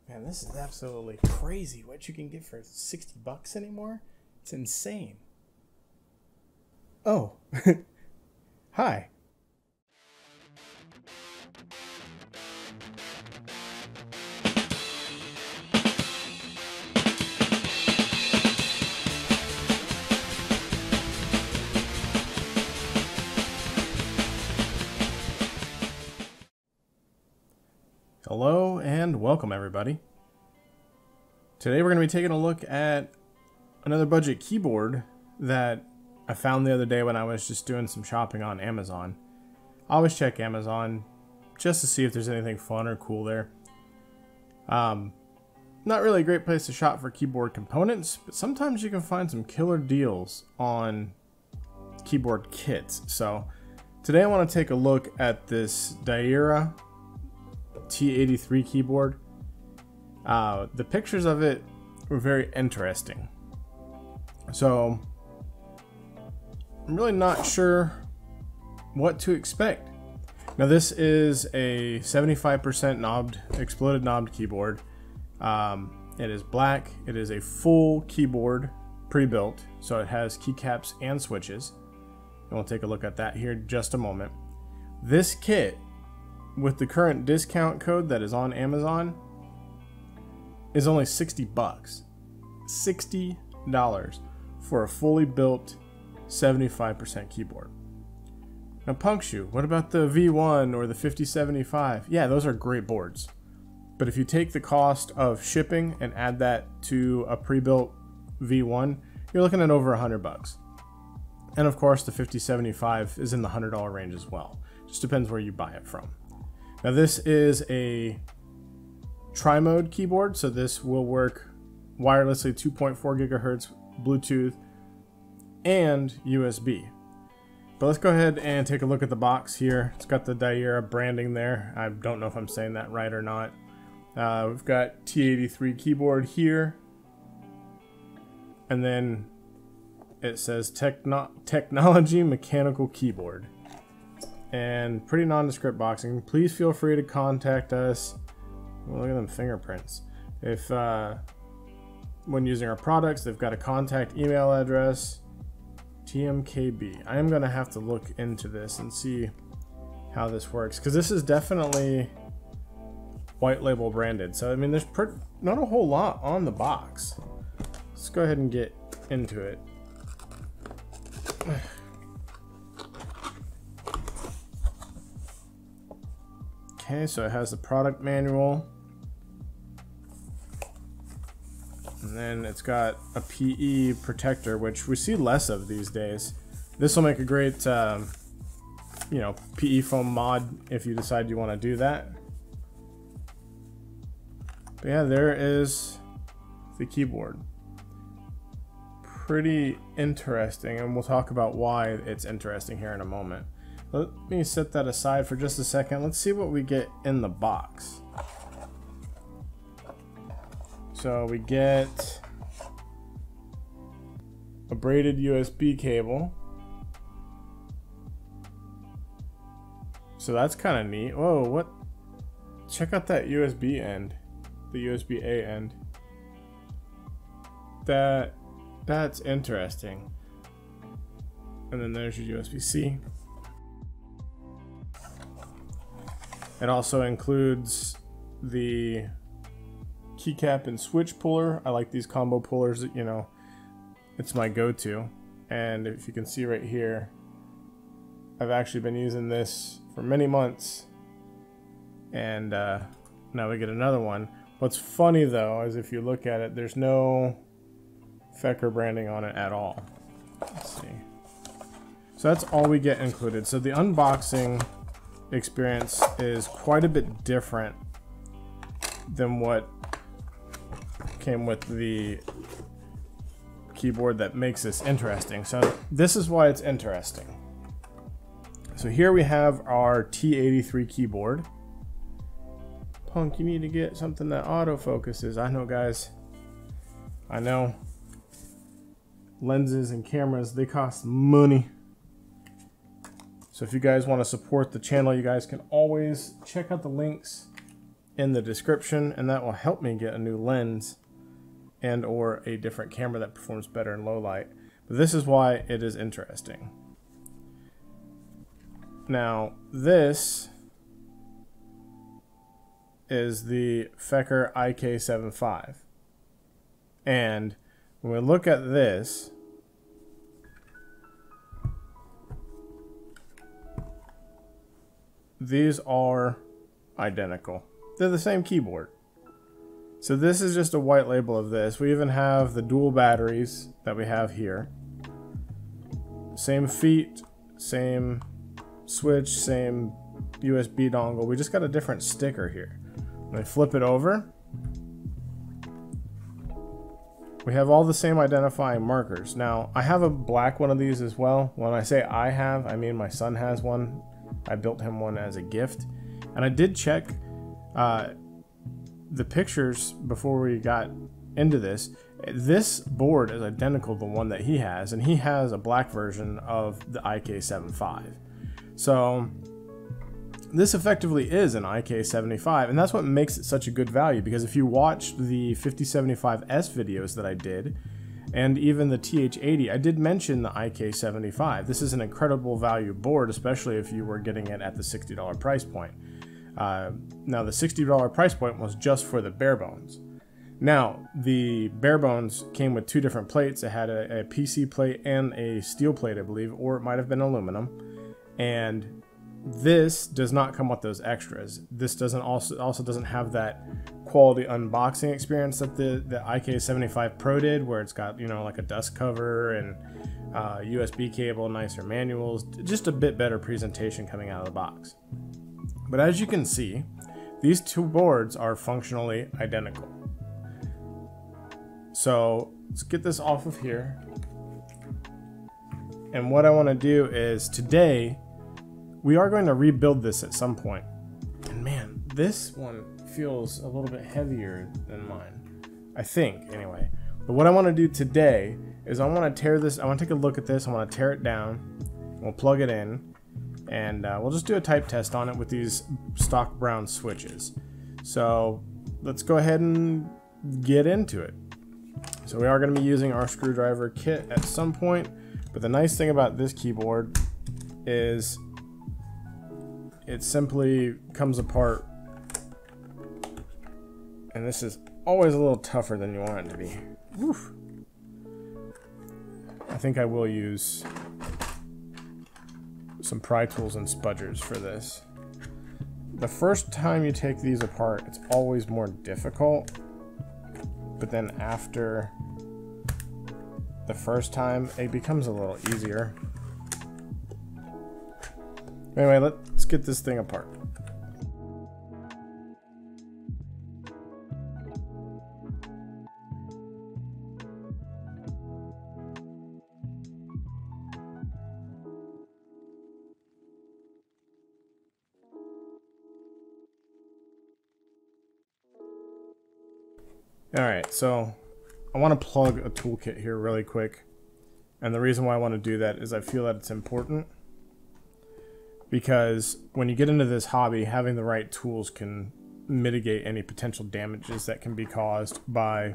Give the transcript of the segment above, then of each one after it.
Man, this is absolutely crazy what you can get for 60 bucks anymore. It's insane. Oh, hi. Hello and welcome everybody. Today we're going to be taking a look at another budget keyboard that I found the other day when I was just doing some shopping on Amazon. I always check Amazon just to see if there's anything fun or cool there. Not really a great place to shop for keyboard components, but sometimes you can find some killer deals on keyboard kits. So today I want to take a look at this Dierya T83 keyboard. The pictures of it were very interesting. So I'm really not sure what to expect. Now this is a 75% exploded knobbed keyboard. It is black. It is a full keyboard pre-built, so it has keycaps and switches. And we'll take a look at that here in just a moment. This kit, with the current discount code that is on Amazon, is only 60 bucks. $60 for a fully built 75% keyboard. Now Punkshoe, what about the V1 or the 5075? Yeah, those are great boards. But if you take the cost of shipping and add that to a pre-built V1, you're looking at over 100 bucks. And of course the 5075 is in the $100 range as well. Just depends where you buy it from. Now this is a tri-mode keyboard, so this will work wirelessly 2.4 gigahertz, Bluetooth, and USB. But let's go ahead and take a look at the box here. It's got the Dierya branding there. I don't know if I'm saying that right or not. We've got T83 keyboard here, and then it says technology mechanical keyboard. And pretty nondescript boxing. Please feel free to contact us. Well, look at them fingerprints. If when using our products, they've got a contact email address, TMKB. I am going to have to look into this and see how this works, because this is definitely white label branded. So I mean, there's not a whole lot on the box. Let's go ahead and get into it. Okay, so it has the product manual, and then it's got a PE protector, which we see less of these days. This will make a great, you know, PE foam mod if you decide you want to do that. But yeah, there is the keyboard. Pretty interesting, and we'll talk about why it's interesting here in a moment. Let me set that aside for just a second. Let's see what we get in the box. So we get a braided USB cable. So that's kind of neat. Whoa, what? Check out that USB end. The USB-A end. That's interesting. And then there's your USB-C. It also includes the keycap and switch puller. I like these combo pullers, you know, it's my go-to. And if you can see right here, I've actually been using this for many months. And now we get another one. What's funny though is if you look at it, there's no Fecker branding on it at all. Let's see. So that's all we get included. So the unboxing experience is quite a bit different than what came with the keyboard that makes this interesting. So this is why it's interesting. So here we have our T83 keyboard. Punk, you need to get something that autofocuses. I know, guys. I know. Lenses and cameras, they cost money. So if you guys want to support the channel, you guys can always check out the links in the description, and that will help me get a new lens and or a different camera that performs better in low light. But this is why it is interesting. Now, this is the Fecker IK75. And when we look at this, these are identical. They're the same keyboard. So this is just a white label of this. We even have the dual batteries that we have here. Same feet, same switch, same USB dongle. We just got a different sticker here. When I flip it over, we have all the same identifying markers. Now, I have a black one of these as well. When I say I have, I mean my son has one. I built him one as a gift. And I did check the pictures before we got into this. This board is identical to the one that he has, and he has a black version of the IK75. So this effectively is an IK75, and that's what makes it such a good value, because if you watched the 5075S videos that I did, and even the TH80, I did mention the IK75. This is an incredible value board, especially if you were getting it at the $60 price point. Now, the $60 price point was just for the bare bones. Now, the bare bones came with two different plates. It had a PC plate and a steel plate, I believe, or it might have been aluminum. And this does not come with those extras. This doesn't also doesn't have that quality unboxing experience that the IK75 Pro did, where it's got, you know, like a dust cover and USB cable, nicer manuals, just a bit better presentation coming out of the box. But as you can see, these two boards are functionally identical. So let's get this off of here. And what I want to do is today, we are going to rebuild this at some point. And man, this one feels a little bit heavier than mine. I think, anyway. But what I want to do today is I want to tear this, I want to take a look at this, I want to tear it down, we'll plug it in, and we'll just do a type test on it with these stock brown switches. So let's go ahead and get into it. So we are going to be using our screwdriver kit at some point, but the nice thing about this keyboard is it simply comes apart, and this is always a little tougher than you want it to be. Oof. I think I will use some pry tools and spudgers for this. The first time you take these apart, it's always more difficult, but then after the first time, it becomes a little easier. Anyway, let's get this thing apart. Alright, so I want to plug a toolkit here really quick. And the reason why I want to do that is I feel that it's important. Because when you get into this hobby, having the right tools can mitigate any potential damages that can be caused by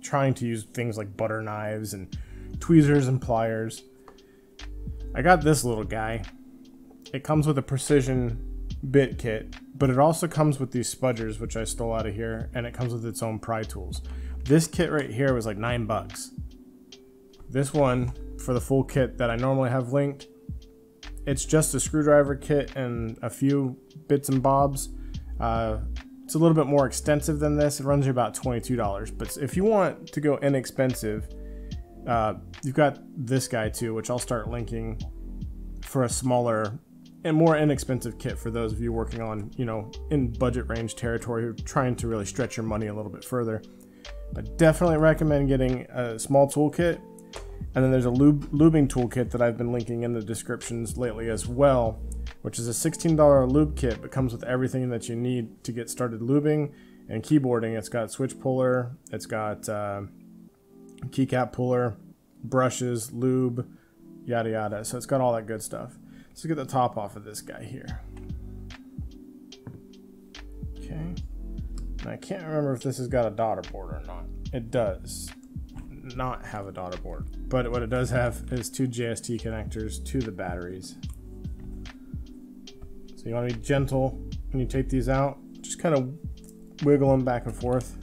trying to use things like butter knives and tweezers and pliers. I got this little guy. It comes with a precision bit kit, but it also comes with these spudgers, which I stole out of here, and it comes with its own pry tools. This kit right here was like $9. This one, for the full kit that I normally have linked, it's just a screwdriver kit and a few bits and bobs. It's a little bit more extensive than this. It runs you about $22. But if you want to go inexpensive, you've got this guy too, which I'll start linking for a smaller and more inexpensive kit for those of you working on, you know, in budget range territory, who are trying to really stretch your money a little bit further. But definitely recommend getting a small toolkit. And then there's a lubing toolkit that I've been linking in the descriptions lately as well, which is a $16 lube kit, but comes with everything that you need to get started lubing and keyboarding. It's got switch puller, it's got keycap puller, brushes, lube, yada yada. So it's got all that good stuff. Let's get the top off of this guy here. Okay. And I can't remember if this has got a daughter board or not. It does not have a daughter board, but what it does have is 2 JST connectors to the batteries. So you want to be gentle when you take these out. Just kind of wiggle them back and forth.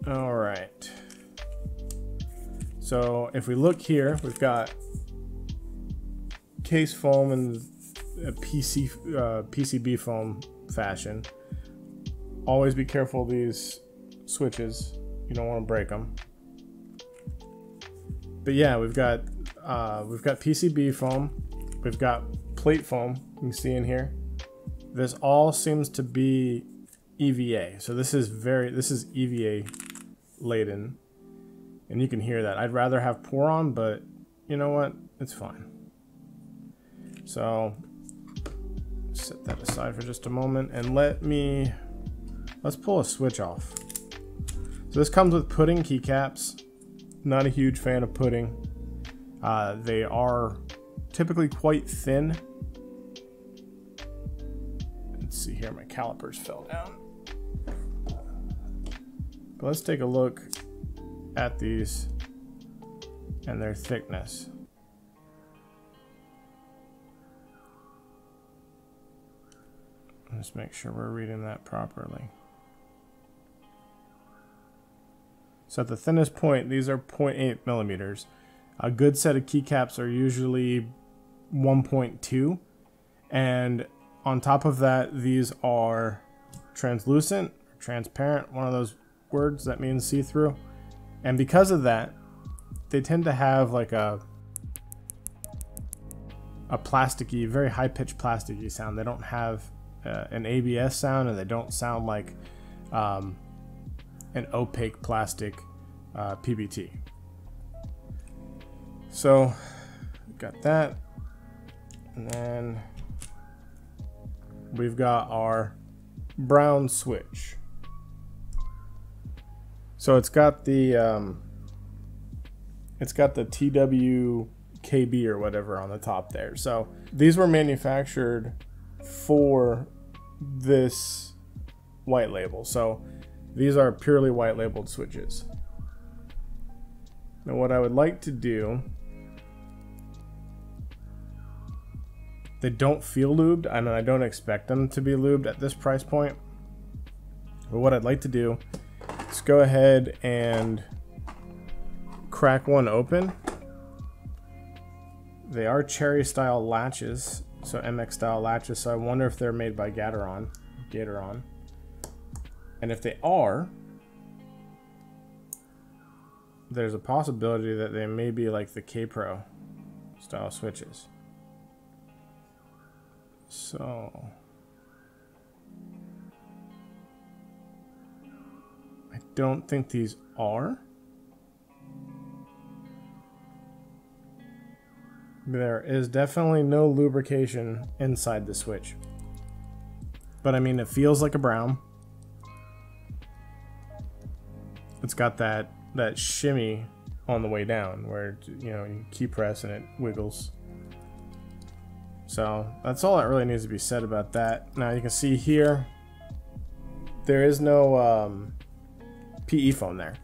All right. So if we look here, we've got case foam in a PCB foam fashion. Always be careful of these switches. You don't want to break them. But yeah, we've got PCB foam. We've got plate foam. You can see in here. This all seems to be EVA. So this is EVA laden. And you can hear that. I'd rather have Poron, but you know what? It's fine. So set that aside for just a moment and let's pull a switch off. So this comes with pudding keycaps. Not a huge fan of pudding. They are typically quite thin. Let's see here, my calipers fell down. But let's take a look at these and their thickness. Let's make sure we're reading that properly. So at the thinnest point, these are 0.8 millimeters. A good set of keycaps are usually 1.2. And on top of that, these are translucent, transparent, one of those words that means see-through. And because of that, they tend to have like a plasticky, very high-pitched plasticky sound. They don't have an ABS sound, and they don't sound like an opaque plastic PBT. So got that, and then we've got our brown switch. So it's got the TWKB or whatever on the top there. So these were manufactured for this white label. So these are purely white labeled switches. Now what I would like to do, they don't feel lubed, and I don't expect them to be lubed at this price point. But what I'd like to do is go ahead and crack one open. They are cherry style latches, so MX style latches, so I wonder if they're made by Gateron. And if they are, there's a possibility that they may be like the K-Pro style switches. So I don't think these are. There is definitely no lubrication inside the switch. But I mean, it feels like a brown. It's got that shimmy on the way down where, you know, you key press and it wiggles. So that's all that really needs to be said about that. Now you can see here, there is no PE foam there.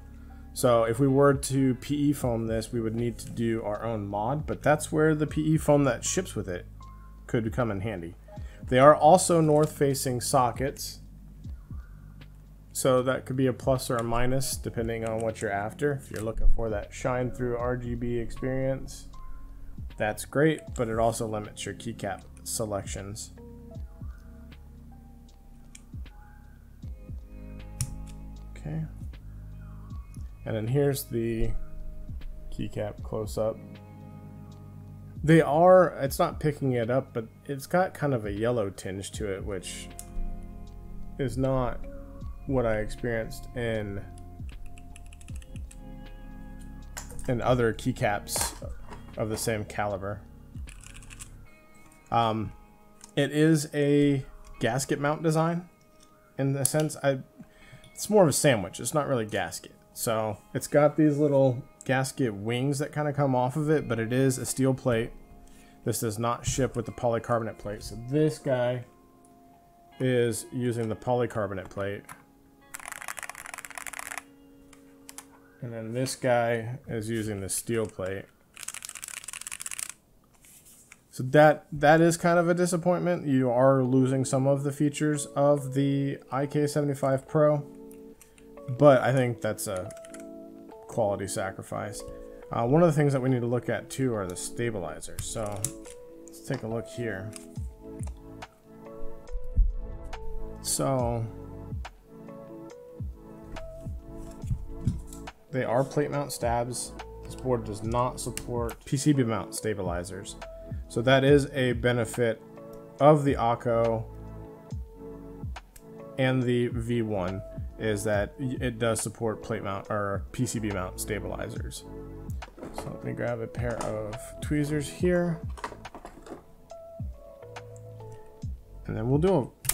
So if we were to PE foam this, we would need to do our own mod, but that's where the PE foam that ships with it could come in handy. They are also north-facing sockets, so that could be a plus or a minus depending on what you're after. If you're looking for that shine-through RGB experience, that's great, but it also limits your keycap selections. Okay. And then here's the keycap close-up. They are, it's not picking it up, but it's got kind of a yellow tinge to it, which is not what I experienced in other keycaps of the same caliber. It is a gasket mount design in the sense. It's more of a sandwich. It's not really gasket. So it's got these little gasket wings that kind of come off of it, but it is a steel plate. This does not ship with the polycarbonate plate. So this guy is using the polycarbonate plate. And then this guy is using the steel plate. So that is kind of a disappointment. You are losing some of the features of the IK75 Pro, but I think that's a quality sacrifice. One of the things that we need to look at too are the stabilizers. So let's take a look here. So they are plate mount stabs. This board does not support PCB mount stabilizers. So that is a benefit of the AKO and the V1, is that it does support plate mount or PCB mount stabilizers. So let me grab a pair of tweezers here. And then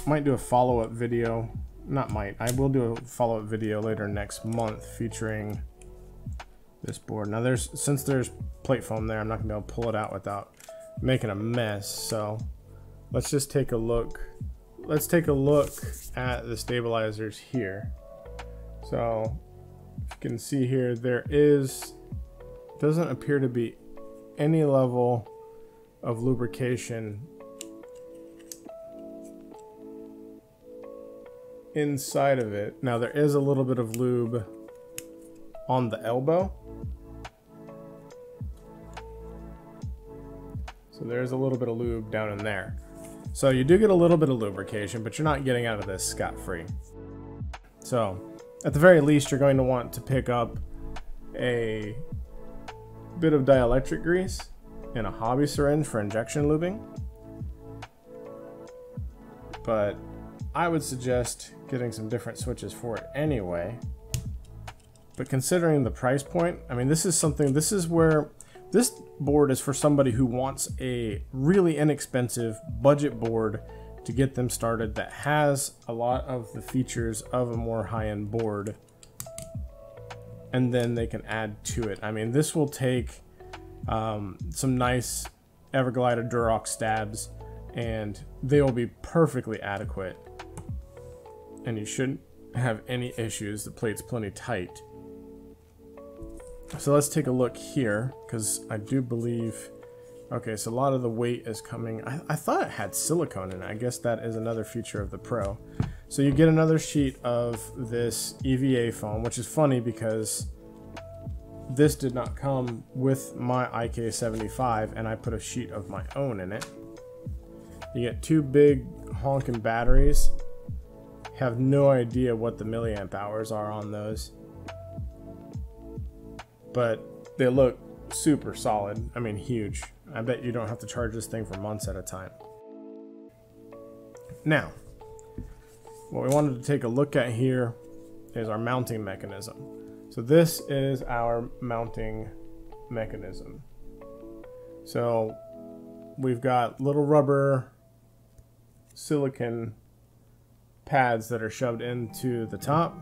might do a follow-up video. I will do a follow-up video later next month featuring this board. Now since there's plate foam there, I'm not gonna be able to pull it out without making a mess. So let's just take a look. Let's take a look at the stabilizers here. So if you can see here, doesn't appear to be any level of lubrication inside of it. Now there is a little bit of lube on the elbow. So there's a little bit of lube down in there. So you do get a little bit of lubrication, but you're not getting out of this scot-free. So at the very least, you're going to want to pick up a bit of dielectric grease and a hobby syringe for injection lubing. But I would suggest getting some different switches for it anyway. But considering the price point, I mean, this is where this board is for somebody who wants a really inexpensive budget board to get them started that has a lot of the features of a more high-end board, and then they can add to it. I mean, this will take some nice Everglide or Durox stabs, and they will be perfectly adequate, and you shouldn't have any issues. The plate's plenty tight. So let's take a look here, because I do believe, okay, so a lot of the weight is coming. I thought it had silicone in it. I guess that is another feature of the Pro. So you get another sheet of this EVA foam, which is funny because this did not come with my IK75, and I put a sheet of my own in it. You get two big honking batteries. Have no idea what the milliamp hours are on those, but they look super solid. I mean, huge. I bet you don't have to charge this thing for months at a time. Now, what we wanted to take a look at here is our mounting mechanism. So this is our mounting mechanism. So we've got little rubber silicon pads that are shoved into the top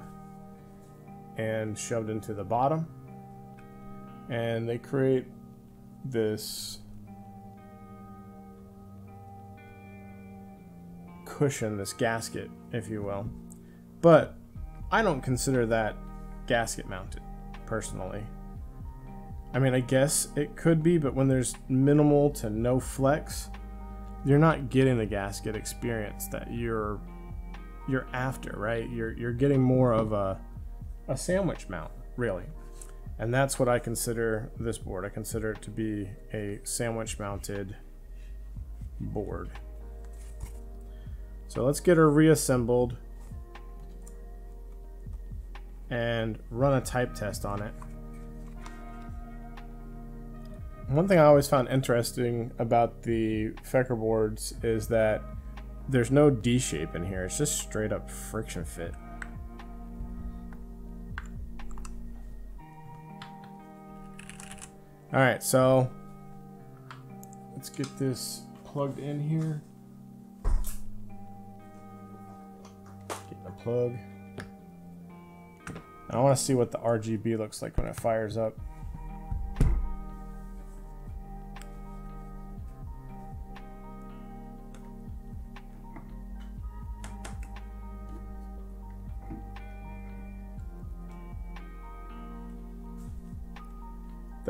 and shoved into the bottom, and they create this cushion, this gasket, if you will. But I don't consider that gasket mounted, personally. I mean, I guess it could be, but when there's minimal to no flex, you're not getting the gasket experience that you're after, right? You're getting more of a sandwich mount, really. And that's what I consider this board. I consider it to be a sandwich mounted board. So let's get her reassembled and run a type test on it. One thing I always found interesting about the Fecker boards is that there's no D shape in here. It's just straight up friction fit. All right, so let's get this plugged in here. Get the plug. I want to see what the RGB looks like when it fires up.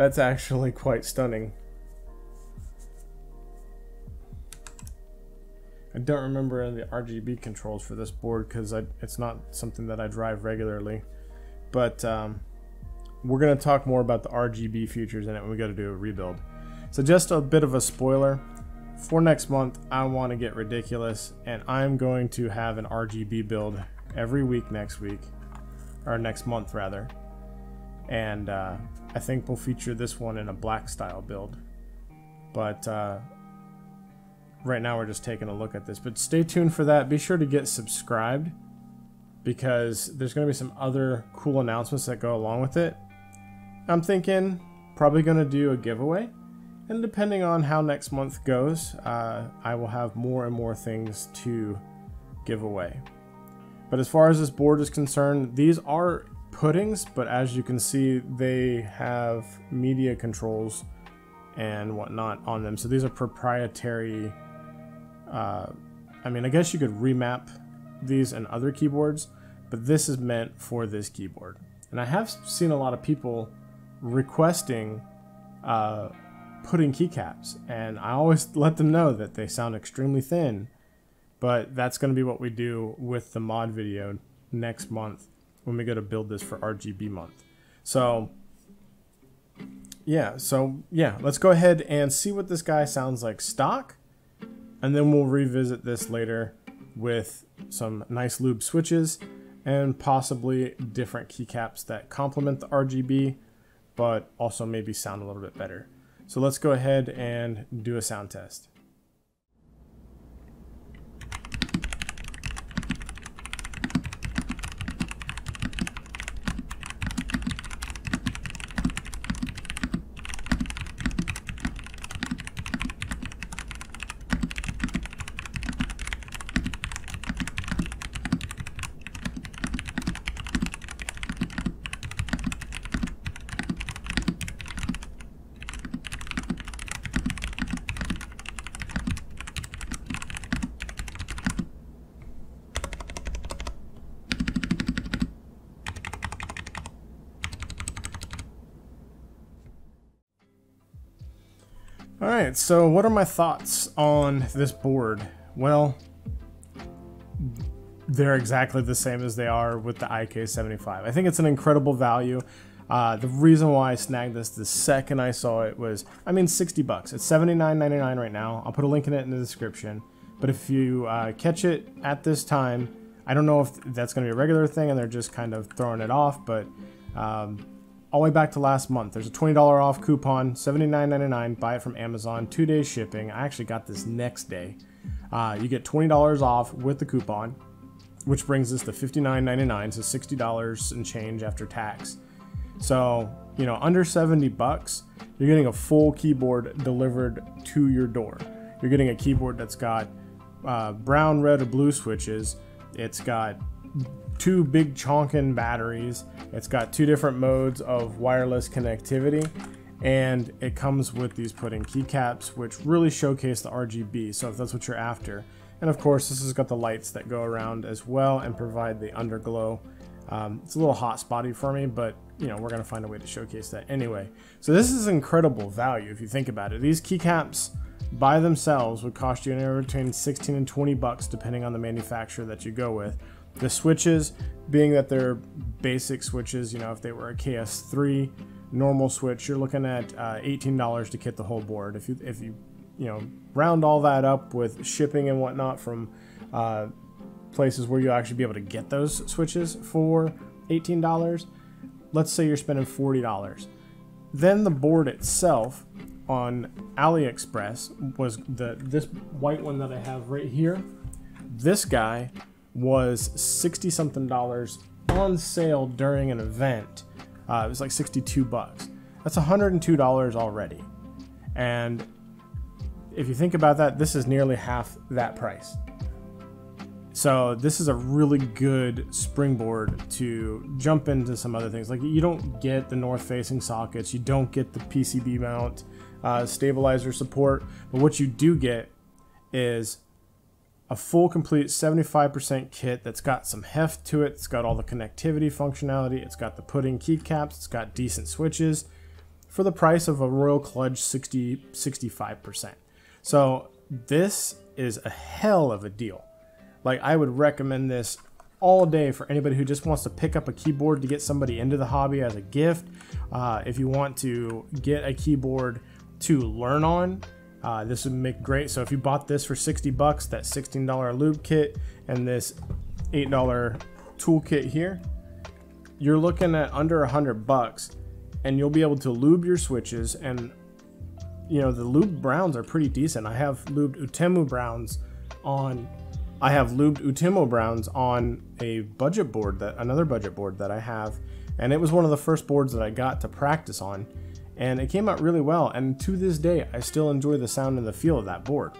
That's actually quite stunning. I don't remember the RGB controls for this board because it's not something that I drive regularly. But we're going to talk more about the RGB features in it when we go to do a rebuild. So just a bit of a spoiler. For next month, I want to get ridiculous, and I'm going to have an RGB build every week next week, or next month rather. And I think we'll feature this one in a black style build. But right now we're just taking a look at this. But stay tuned for that. Be sure to get subscribed, because there's going to be some other cool announcements that go along with it. I'm thinking probably going to do a giveaway. And depending on how next month goes, I will have more and more things to give away. But as far as this board is concerned, these are puddings, but as you can see, they have media controls and whatnot on them. So these are proprietary. I mean, I guess you could remap these in other keyboards, but this is meant for this keyboard. And I have seen a lot of people requesting pudding keycaps, and I always let them know that they sound extremely thin, but that's going to be what we do with the mod video next month when we go to build this for RGB month. So yeah, let's go ahead and see what this guy sounds like stock, and then we'll revisit this later with some nice lube switches and possibly different keycaps that complement the RGB but also maybe sound a little bit better. So let's go ahead and do a sound test. Alright, so what are my thoughts on this board? Well, they're exactly the same as they are with the IK75. I think it's an incredible value. The reason why I snagged this the second I saw it was, I mean, 60 bucks. It's $79.99 right now. I'll put a link in it in the description. But if you catch it at this time, I don't know if that's going to be a regular thing and they're just kind of throwing it off, but all the way back to last month, there's a $20 off coupon, $79.99, buy it from Amazon, 2 days shipping. I actually got this next day. You get $20 off with the coupon, which brings us to $59.99, so $60 and change after tax. So, you know, under 70 bucks, you're getting a full keyboard delivered to your door. You're getting a keyboard that's got brown, red, or blue switches. It's got 2 big chonkin batteries. It's got 2 different modes of wireless connectivity, and it comes with these pudding keycaps, which really showcase the RGB, so if that's what you're after. And of course, this has got the lights that go around as well and provide the underglow. It's a little hot spotty for me, but you know, we're gonna find a way to showcase that anyway. So this is incredible value if you think about it. These keycaps by themselves would cost you anywhere between 16 and 20 bucks depending on the manufacturer that you go with. The switches, being that they're basic switches, you know, if they were a KS3 normal switch, you're looking at $18 to kit the whole board. If you round all that up with shipping and whatnot from places where you'll actually be able to get those switches for $18, let's say you're spending $40. Then the board itself on AliExpress was this white one that I have right here. This guy was $60 something on sale during an event. It was like 62 bucks. That's $102 already. And if you think about that, this is nearly half that price. So this is a really good springboard to jump into some other things. Like, you don't get the north-facing sockets, you don't get the PCB mount stabilizer support, but what you do get is a full complete 75% kit that's got some heft to it. It's got all the connectivity functionality. It's got the pudding keycaps. It's got decent switches. for the price of a Royal Kludge 65%. So this is a hell of a deal. Like, I would recommend this all day for anybody who just wants to pick up a keyboard to get somebody into the hobby as a gift. If you want to get a keyboard to learn on, this would make great. So if you bought this for 60 bucks, that $16 lube kit and this $8 toolkit here, you're looking at under 100 bucks, and you'll be able to lube your switches. And you know, the lube browns are pretty decent. I have lubed Utemu browns on a budget board, another budget board that I have, and it was one of the first boards that I got to practice on, and it came out really well. And to this day, I still enjoy the sound and the feel of that board.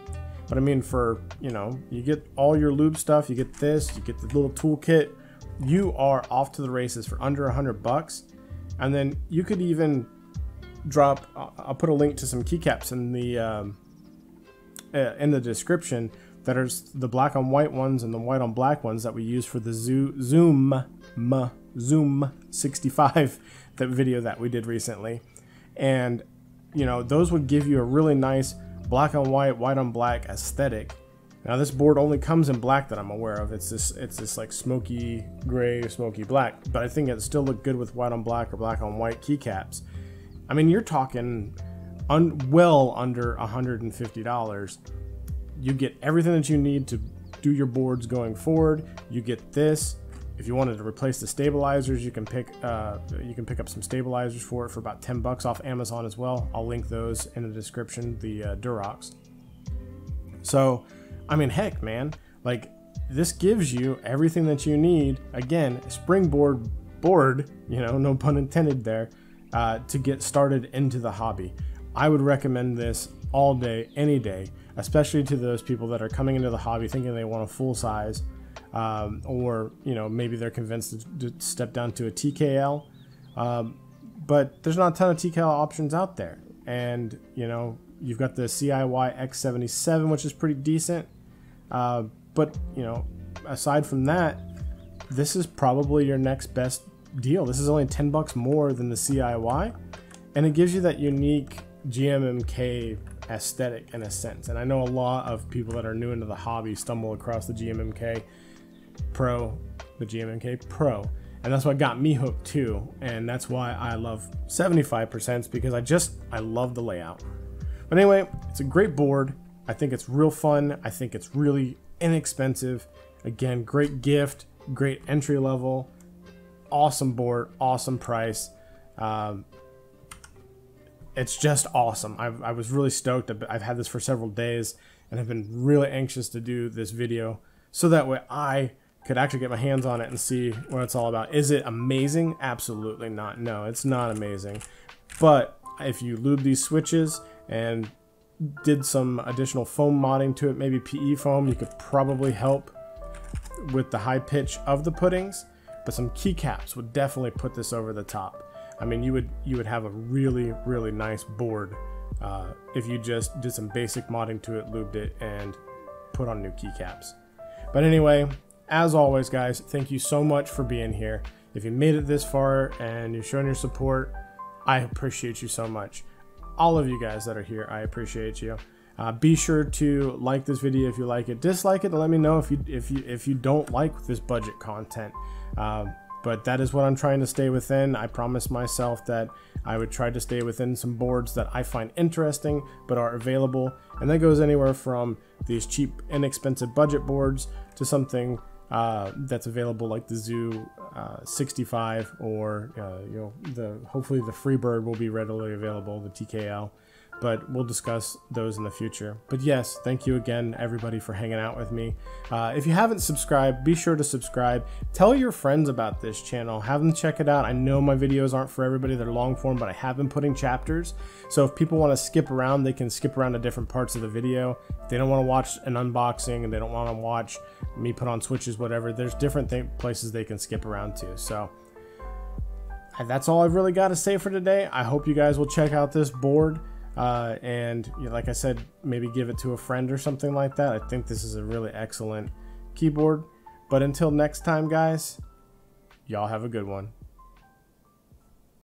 But I mean, for, you know, you get all your lube stuff, you get this, you get the little toolkit, you are off to the races for under 100 bucks. And then you could even drop, I'll put a link to some keycaps in the description that are the black on white ones and the white on black ones that we use for the Zoom 65 that video that we did recently. And you know, those would give you a really nice black on white, white on black aesthetic. Now this board only comes in black that I'm aware of. It's this like smoky gray, smoky black, but I think it still look good with white on black or black on white keycaps. I mean, you're talking well under $150. You get everything that you need to do your boards going forward. You get this. If you wanted to replace the stabilizers, you can pick up some stabilizers for it for about 10 bucks off Amazon as well. I'll link those in the description, the Durox. So, I mean, heck, man, like, this gives you everything that you need. Again, springboard board, you know, no pun intended there, to get started into the hobby. I would recommend this all day, any day, especially to those people that are coming into the hobby thinking they want a full size, or, you know, maybe they're convinced to step down to a TKL, but there's not a ton of TKL options out there. And, you know, you've got the CIY X77, which is pretty decent, but, you know, aside from that, this is probably your next best deal. This is only 10 bucks more than the CIY, and it gives you that unique GMMK aesthetic in a sense. And I know a lot of people that are new into the hobby stumble across the GMMK Pro, and that's what got me hooked too. And that's why I love 75%, because I love the layout. But anyway, it's a great board. I think it's real fun. I think it's really inexpensive. Again, great gift, great entry level, awesome board, awesome price. It's just awesome. I was really stoked. I've had this for several days, and I've been really anxious to do this video so that way I could actually get my hands on it and see what it's all about. Is it amazing? Absolutely not. No, it's not amazing. But if you lube these switches and did some additional foam modding to it, maybe PE foam, you could probably help with the high pitch of the puttings. But some keycaps would definitely put this over the top. I mean, you would have a really, really nice board if you just did some basic modding to it, lubed it, and put on new keycaps. But anyway, as always, guys, thank you so much for being here. If you made it this far and you're showing your support, I appreciate you so much. All of you guys that are here, I appreciate you. Be sure to like this video if you like it. Dislike it and let me know if you don't like this budget content. But that is what I'm trying to stay within. I promised myself that I would try to stay within some boards that I find interesting but are available, and that goes anywhere from these cheap, inexpensive budget boards to something that's available like the Zoo 65, or you know, hopefully the Freebird will be readily available, the TKL. But we'll discuss those in the future. But yes, thank you again, everybody, for hanging out with me. If you haven't subscribed, be sure to subscribe. Tell your friends about this channel. Have them check it out. I know my videos aren't for everybody. They're long form, but I have been putting chapters. So if people want to skip around, they can skip around to different parts of the video. If they don't want to watch an unboxing and they don't want to watch me put on switches, whatever, there's different places they can skip around to. So that's all I've really got to say for today. I hope you guys will check out this board. And you know, like I said, maybe give it to a friend or something like that. I think this is a really excellent keyboard. But until next time, guys, y'all have a good one.